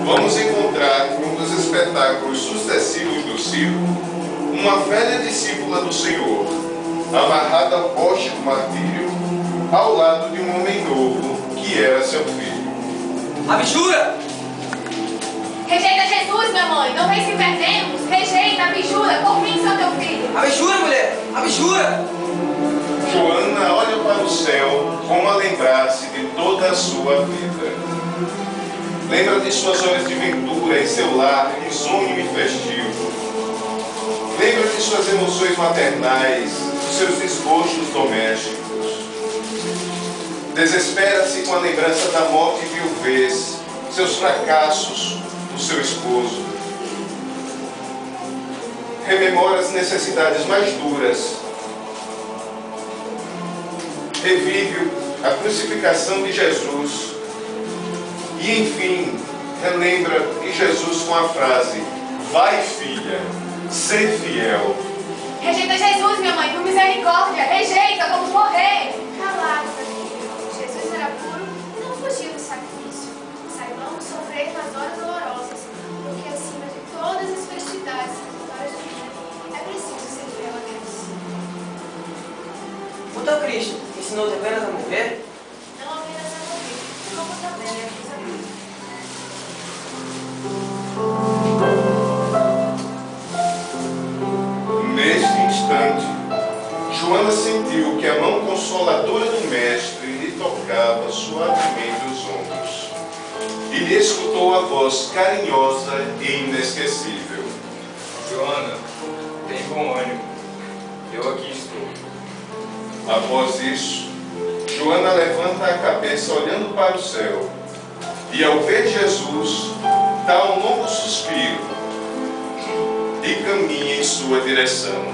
vamos encontrar que um dos espetáculos sucessivos do circo, uma velha discípula do Senhor, amarrada ao poste do martírio, ao lado de um homem novo, que era seu filho. Abjura! Rejeita Jesus, minha mãe. Não vem se perdemos. Rejeita, abjura. Convence ao teu filho. Abjura, mulher! Abjura! Joana olha para o céu como a lembrar-se de toda a sua vida. Lembra de suas horas de ventura em seu lar risonho e festivo. Lembra de suas emoções maternais, dos seus desgostos domésticos. Desespera-se com a lembrança da morte e viuvez, seus fracassos, do seu esposo. Rememora as necessidades mais duras. Revive a crucificação de Jesus. E, enfim, relembra de Jesus com a frase: vai, filha, ser fiel. Rejeita Jesus, minha mãe, por misericórdia. Rejeita, vamos morrer. Calado, filho. Jesus era puro e não fugiu do sacrifício. Saibamos sofrer nas horas dolorosas, porque acima de todas as festividades e vitórias do mundo, é preciso ser fiel a Deus. O teu Cristo ensinou-te apenas a morrer? Não apenas a morrer, como também a coisa boa. Neste instante, Joana sentiu que a mão consoladora do Mestre lhe tocava suavemente os ombros. E lhe escutou a voz carinhosa e inesquecível. Joana, tem bom ânimo. Eu aqui estou. Após isso, Joana levanta a cabeça olhando para o céu. E ao ver Jesus, dá um longo suspiro e caminha em sua direção.